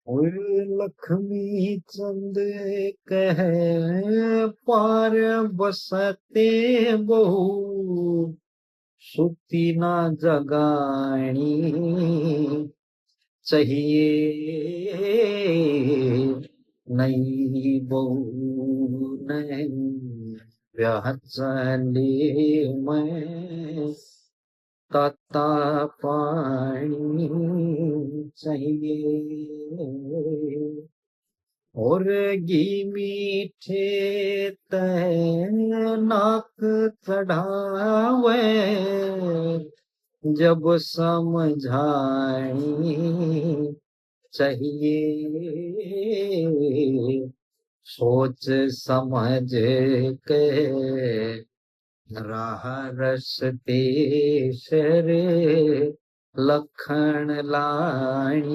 और लक्ष्मी चंद कहे पार बसते बहु सुती ना जगाणी चाहिए नई बहु नहीं ब्याह चली मैं ताता पानी चाहिए और घी मीठे नाक चढ़ावे जब समझाई चाहिए सोच समझ के राह रस्ते शरे लखन लाणी